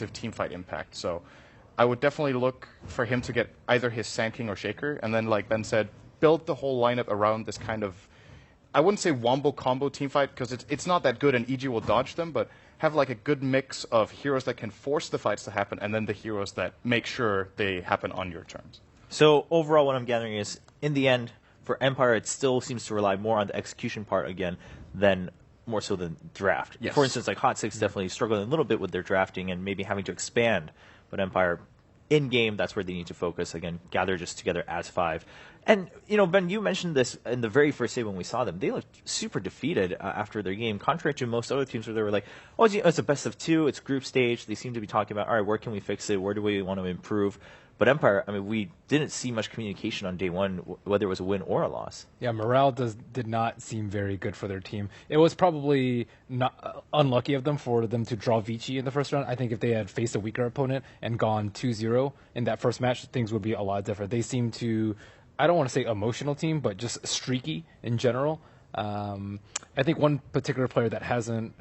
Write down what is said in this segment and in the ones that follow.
massive teamfight impact. So I would definitely look for him to get either his Sand King or Shaker, and then, like Ben said, build the whole lineup around this kind of, I wouldn't say wombo combo teamfight, because it's not that good and EG will dodge them, but have like a good mix of heroes that can force the fights to happen, and then the heroes that make sure they happen on your terms. So overall, what I'm gathering is, in the end, for Empire, it still seems to rely more on the execution part again than more so than draft. Yes. For instance, like Hot Six definitely struggling a little bit with their drafting and maybe having to expand, but Empire, in game, that's where they need to focus again. Gather just together as 5. And Ben, you mentioned this in the very first day when we saw them. They looked super defeated after their game, contrary to most other teams where they were like, "Oh, it's a best of 2. It's group stage." They seem to be talking about, "All right, where can we fix it? Where do we want to improve?" But Empire, I mean, we didn't see much communication on day one, whether it was a win or a loss. Yeah, morale did not seem very good for their team. It was probably not unlucky of them for them to draw Vici in the first round. I think if they had faced a weaker opponent and gone 2-0 in that first match, things would be a lot different. They seem to, I don't want to say emotional team, but just streaky in general. I think one particular player that hasn't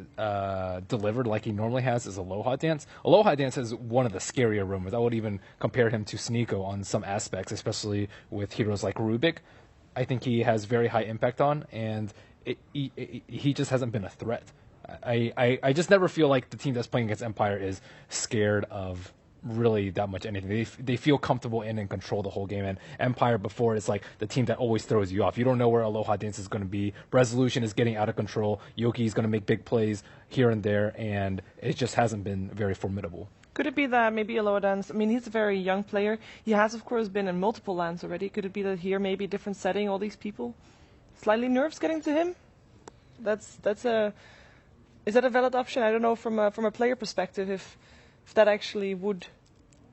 delivered like he normally has is Aloha Dance. Aloha Dance is one of the scarier rumors. I would even compare him to Sneeko on some aspects, especially with heroes like Rubik. I think he has very high impact on, and he just hasn't been a threat. I just never feel like the team that's playing against Empire is scared of really that much anything. They feel comfortable and in control the whole game. And Empire before is like the team that always throws you off. You don't know where Aloha Dance is going to be. Resolution is getting out of control. Yoki is going to make big plays here and there, and it just hasn't been very formidable. Could it be that maybe Aloha Dance, I mean, he's a very young player. He has, of course, been in multiple lands already. Could it be that here, maybe a different setting, all these people, slightly nerves getting to him? Is that a valid option? I don't know from a player perspective if that actually would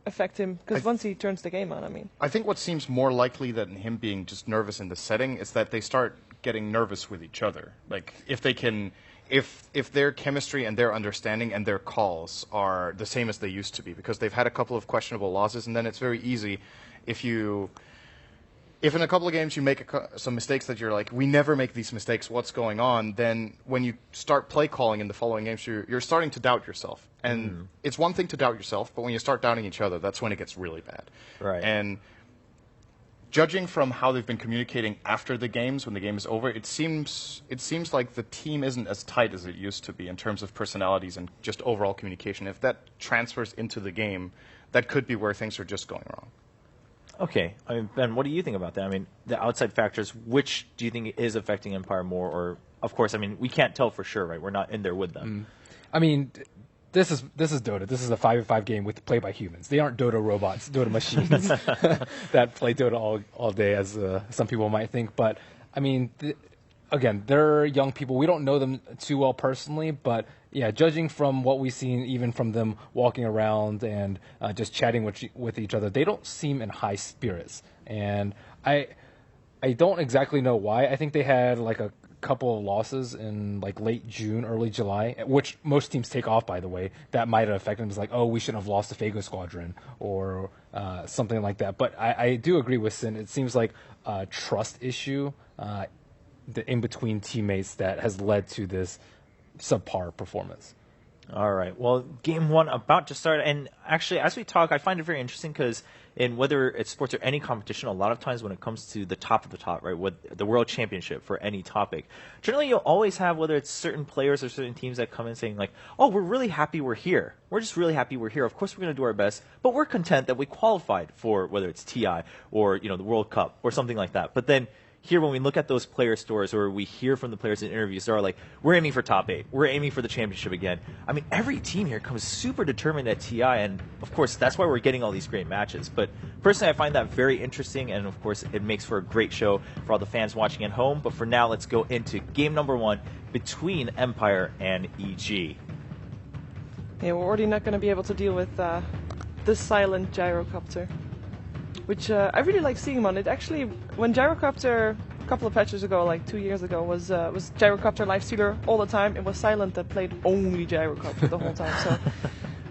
affect him, because once he turns the game on, I mean. I think what seems more likely than him being just nervous in the setting is that they start getting nervous with each other. Like, if they can, if their chemistry and their understanding and their calls are the same as they used to be, because they've had a couple of questionable losses, and then it's very easy if in a couple of games you make some mistakes that you're like, we never make these mistakes, what's going on? Then when you start play calling in the following games, you're starting to doubt yourself. And it's one thing to doubt yourself, but when you start doubting each other, that's when it gets really bad. Right. And judging from how they've been communicating after the games, when the game is over, it seems like the team isn't as tight as it used to be in terms of personalities and just overall communication. If that transfers into the game, that could be where things are just going wrong. Okay. I mean, Ben, what do you think about that? I mean, the outside factors, which do you think is affecting Empire more? Or, of course, I mean, we can't tell for sure, right? We're not in there with them. I mean, this is Dota. This is a 5v5 game with play by humans. They aren't Dota robots, Dota machines that play Dota all day, as some people might think. But, I mean, again, they're young people. We don't know them too well personally, but yeah, judging from what we've seen, even from them walking around and just chatting with each other, they don't seem in high spirits. And I don't exactly know why. I think they had like a couple of losses in like late June, early July, which most teams take off, by the way. That might have affected them. It's like, oh, we shouldn't have lost the Fago Squadron or something like that. But I do agree with Sin. It seems like a trust issue in between teammates that has led to this subpar performance. All right. Well, game one about to start. And actually, as we talk, I find it very interesting because in whether it's sports or any competition, a lot of times when it comes to the top of the top, right, with the world championship for any topic, generally you'll always have, whether it's certain players or certain teams that come in saying like, oh, we're really happy we're here. We're just really happy we're here. Of course, we're going to do our best, but we're content that we qualified for whether it's TI or, the World Cup or something like that. But then here, when we look at those player stories or we hear from the players in interviews, they're like, we're aiming for top 8. We're aiming for the championship again. I mean, every team here comes super determined at TI, and of course, that's why we're getting all these great matches. But personally, I find that very interesting, and of course, it makes for a great show for all the fans watching at home. But for now, let's go into game number 1 between Empire and EG. Yeah, we're already not going to be able to deal with the silent gyrocopter, which I really like seeing him on. It actually, when Gyrocopter a couple of patches ago, like 2 years ago, was Gyrocopter Lifestealer all the time. It was Silent that played only Gyrocopter the whole time. So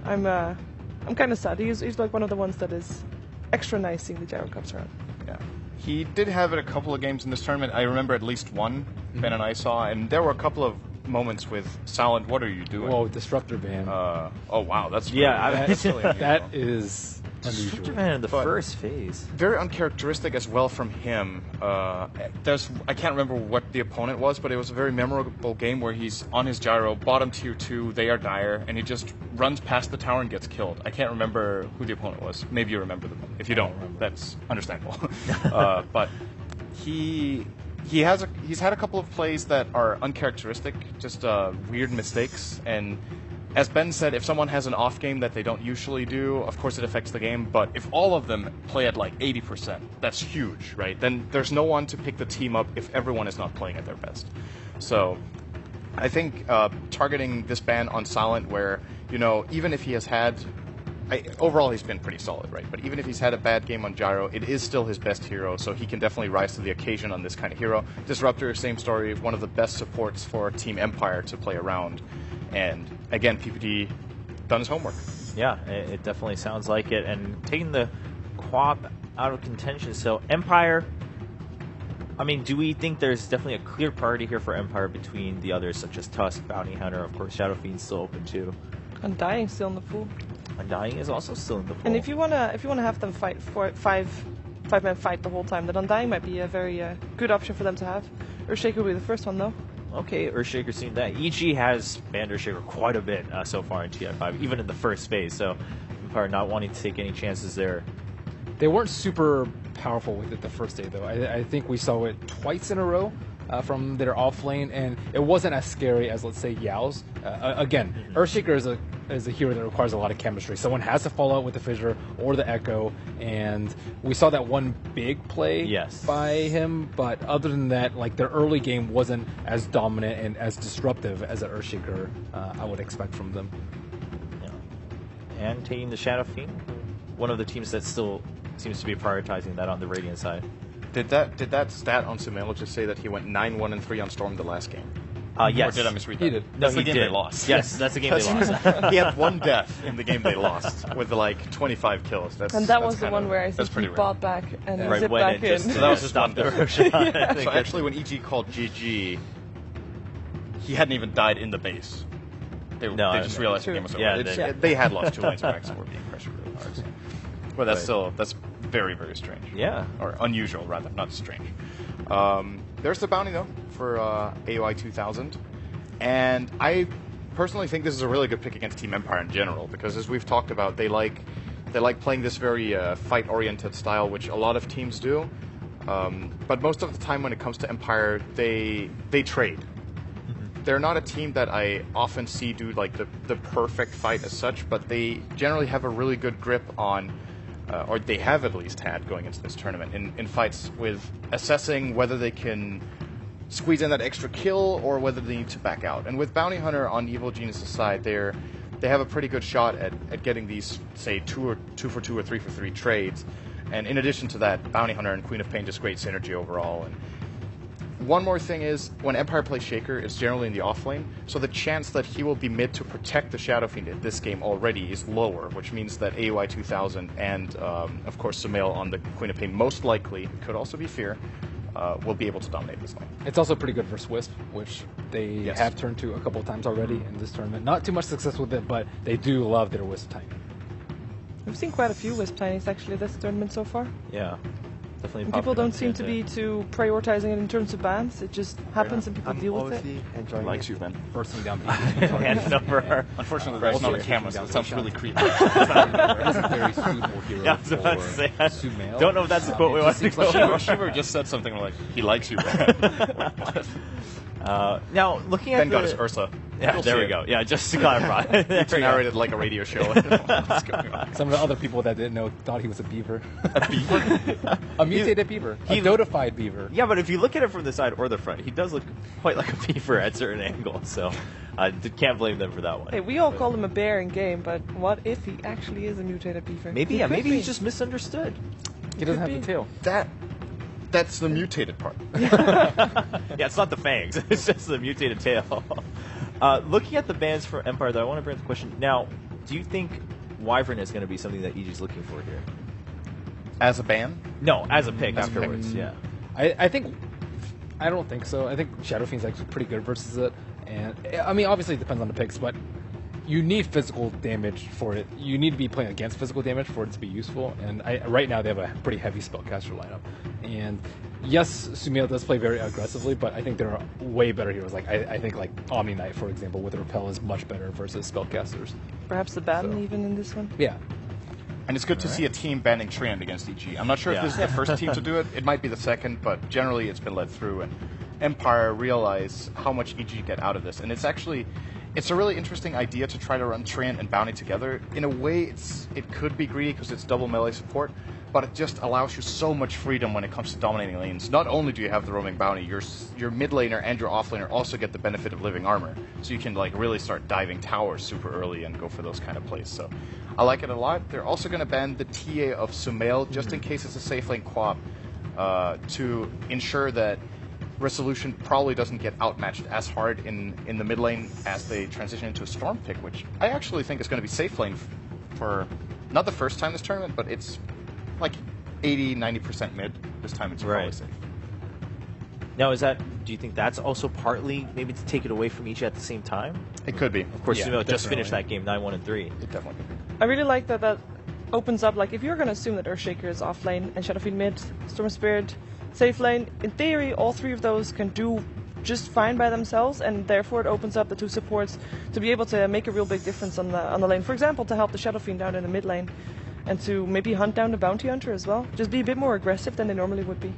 I'm kind of sad. He's like one of the ones that is extra nice seeing the Gyrocopter on. Yeah, he did have it a couple of games in this tournament. I remember at least one Ben and I saw, and there were a couple of moments with Silent. What are you doing? Whoa, Disruptor ban. Oh wow, that's Yeah, really, that's really unusual. That is Disruptor unusual. Man in the But- first phase. Very uncharacteristic as well from him. I can't remember what the opponent was, but it was a very memorable game where he's on his gyro, bottom tier 2, they are dire, and he just runs past the tower and gets killed. I can't remember who the opponent was. Maybe you remember them. If you don't, that's understandable. But he's had a couple of plays that are uncharacteristic, just weird mistakes. And as Ben said, if someone has an off game that they don't usually do, of course it affects the game. But if all of them play at like 80%, that's huge, right? Then there's no one to pick the team up if everyone is not playing at their best. So I think targeting this ban on Silent, where, you know, even if he has had overall, he's been pretty solid, right? But even if he's had a bad game on Gyro, it is still his best hero, so he can definitely rise to the occasion on this kind of hero. Disruptor, same story, one of the best supports for Team Empire to play around. And again, PPD done his homework. Yeah, it definitely sounds like it. And taking the Quap out of contention, so Empire, I mean, do we think there's definitely a clear priority here for Empire between the others, such as Tusk, Bounty Hunter, of course, Shadow Fiend's still open too. Undying still in the pool. Undying is also still in the pool. And if you wanna have them fight for five-man fight the whole time, then Undying might be a very good option for them to have. Earthshaker will be the first one though. Okay, Earthshaker's seen that. EG has banned Earthshaker quite a bit so far in TI5, even in the first phase, so Empire not wanting to take any chances there. They weren't super powerful with it the first day, though. I think we saw it twice in a row from their off lane, and it wasn't as scary as, let's say, Yao's. Again, Earthshaker is a hero that requires a lot of chemistry. Someone has to fall out with the Fissure or the Echo, and we saw that one big play by him, but other than that, like, their early game wasn't as dominant and as disruptive as an Earthshaker I would expect from them. Yeah. And taking the Shadow Fiend, one of the teams that still seems to be prioritizing that on the Radiant side. Did that stat on Sumail just say that he went 9-1-3 on Storm the last game? Yes. Or did I misread that? He did. No, That's he the game did. they lost. Yes, that's the game they lost. He had one death in the game they lost with like 25 kills. And that was the one where I think he bought back and right, zipped went back in in. just So that was just stop one the death. Roshan. So actually, when EG called GG, he hadn't even died in the base. They just realized the game was over. Yeah, they had lost 2 lanes back, so we're being pressured really hard. So. But that's very, very strange. Yeah. Or unusual, rather, not strange. There's the bounty, though, for AOI 2000. And I personally think this is a really good pick against Team Empire in general, because as we've talked about, they like playing this very fight-oriented style, which a lot of teams do. But most of the time when it comes to Empire, they trade. They're not a team that I often see do like the perfect fight as such, but they generally have a really good grip on, or they have at least had going into this tournament, in fights with assessing whether they can squeeze in that extra kill or whether they need to back out. And with Bounty Hunter on Evil Genius' side, they have a pretty good shot at getting these, say, 2 for 2 or 3 for 3 trades. And in addition to that, Bounty Hunter and Queen of Pain just great synergy overall. And one more thing is, when Empire plays Shaker, it's generally in the off lane, so the chance that he will be mid to protect the Shadow Fiend in this game already is lower, which means that AOI 2000 and, of course, Sumail on the Queen of Pain, most likely, could also be Fear, will be able to dominate this lane. It's also pretty good versus Wisp, which they have turned to a couple of times already in this tournament. Not too much success with it, but they do love their Wisp timing. We've seen quite a few Wisp tinies actually this tournament so far. Yeah. Definitely. And people don't seem to be too prioritizing it in terms of bans. It just happens and people deal with it. Enjoying Likes you, Ben. Bursting down people. Hand over. Unfortunately, there's not a camera, so it sounds really creepy. He's a very suitable hero Yeah, I was about to for say, Sumail. don't know if that's a quote we want to go. Shiver just said something like, he likes you, Ben. Now, looking at Ben got his Ursa. Yeah, there we go. Yeah, just to clarify. It's narrated like a radio show. What's going on? Some of the other people that didn't know thought he was a beaver. A beaver? A mutated beaver. A Dotified beaver. Yeah, but if you look at it from the side or the front, he does look quite like a beaver at certain angles, so I can't blame them for that one. Hey, we all call him a bear in game, but what if he actually is a mutated beaver? Maybe, He could maybe be. he's just misunderstood. He doesn't have be. the tail. That's the mutated part. Yeah, it's not the fangs, it's just the mutated tail. Looking at the bans for Empire, though, I want to bring up the question. Now, do you think Wyvern is going to be something that EG's looking for here? As a ban? No, as a pick As a pick. afterwards, yeah. I don't think so. I think Shadow Fiend's actually pretty good versus it. And I mean, obviously it depends on the picks, but you need physical damage for it. You need to be playing against physical damage for it to be useful. And right now they have a pretty heavy spellcaster lineup. And yes, Sumail does play very aggressively, but I think there are way better heroes. Like I think like Omni Knight, for example, with Repel is much better versus spellcasters. Perhaps the Baton even in this one. Yeah. And it's good to see a team banning Treant against EG. I'm not sure if this is the first team to do it. It might be the second, but generally it's been led through. And Empire realize how much EG get out of this. And it's a really interesting idea to try to run Treant and Bounty together. In a way, it could be greedy because it's double melee support, but it just allows you so much freedom when it comes to dominating lanes. Not only do you have the roaming Bounty, your mid laner and your off laner also get the benefit of living armor. So you can like really start diving towers super early and go for those kind of plays. So I like it a lot. They're also going to ban the TA of Sumail just in case it's a safe lane co-op to ensure that Resolution probably doesn't get outmatched as hard in the mid lane as they transition into a Storm pick, which I actually think is going to be safe lane for not the first time this tournament, but it's like 80-90% mid. This time it's probably safe. Now, do you think that's also partly maybe to take it away from each at the same time? It could be. Of course, Sumail just finished that game 9-1-3. It definitely could be. I really like that opens up, like, if you're going to assume that Earthshaker is off lane and Shadowfiend mid, Storm Spirit safe lane, in theory, all three of those can do just fine by themselves, and therefore it opens up the two supports to be able to make a real big difference on the lane. For example, to help the Shadowfiend down in the mid lane, and to maybe hunt down the Bounty Hunter as well. Just be a bit more aggressive than they normally would be.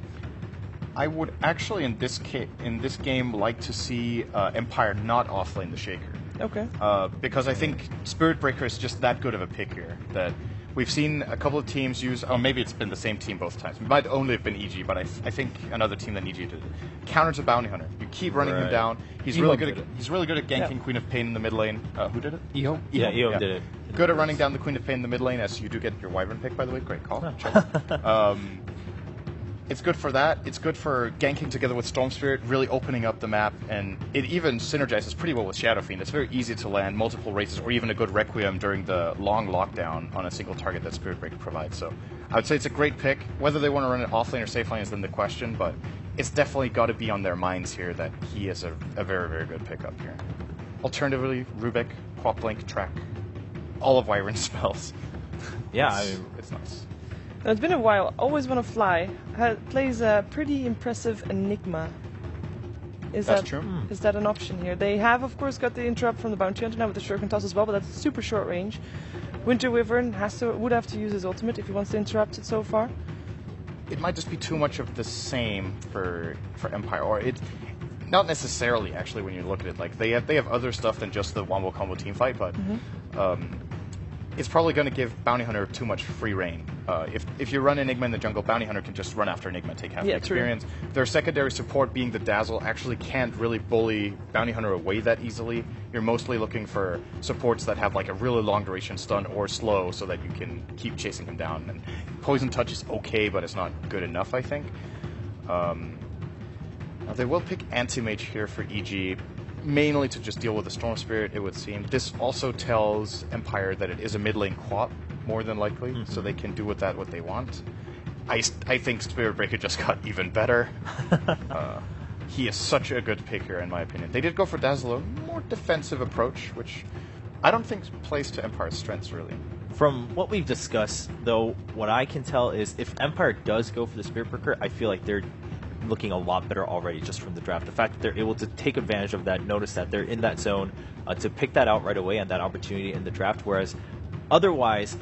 I would actually, in this game, like to see Empire not offlane the Shaker. Okay. Because I think Spirit Breaker is just that good of a pick here that we've seen a couple of teams use. Oh, maybe it's been the same team both times. It might only have been EG, but I think another team than EG did it. Counter to Bounty Hunter. You keep running him down. He's really good. He's really good at ganking Queen of Pain in the mid lane. Who did it? I.M.O. Yeah, I.M.O. did it. Good at running down the Queen of Pain in the mid lane, as you do get your Wyvern pick, by the way. Great call. It's good for that. It's good for ganking together with Storm Spirit, really opening up the map, and it even synergizes pretty well with Shadowfiend. It's very easy to land multiple races or even a good Requiem during the long lockdown on a single target that Spirit Breaker provides. So I would say it's a great pick. Whether they want to run it off lane or safe lane is then the question, but it's definitely got to be on their minds here that he is a very, very good pickup here. Alternatively, Rubik, Quap Blink, Track, all of Wyvern's spells. Yeah, it's nice. Now, it's been a while. Always Want to Fly plays a pretty impressive Enigma. That's true. Is that an option here? They have, of course, got the interrupt from the Bounty Hunter now with the Shuriken Toss as well, but that's super short range. Winter Wyvern would have to use his ultimate if he wants to interrupt it so far. It might just be too much of the same for Empire, or it. Not necessarily, actually, when you look at it. Like they have other stuff than just the wombo combo team fight, but it's probably going to give Bounty Hunter too much free reign. If you run Enigma in the jungle, Bounty Hunter can just run after Enigma, take half the experience. True. Their secondary support, being the Dazzle, actually can't really bully Bounty Hunter away that easily. You're mostly looking for supports that have like a really long duration stun or slow, so that you can keep chasing him down. And Poison Touch is okay, but it's not good enough, I think. They will pick Anti-Mage here for EG, mainly to just deal with the Storm Spirit, it would seem. This also tells Empire that it is a mid lane quap, more than likely, so they can do with that what they want. I think Spirit Breaker just got even better. He is such a good pick here, in my opinion. They did go for Dazzle, a more defensive approach, which I don't think plays to Empire's strengths, really. From what we've discussed, though, what I can tell is if Empire does go for the Spirit Breaker, I feel like they're looking a lot better already just from the draft. The fact that they're able to take advantage of that, notice that they're in that zone, to pick that out right away and that opportunity in the draft, whereas otherwise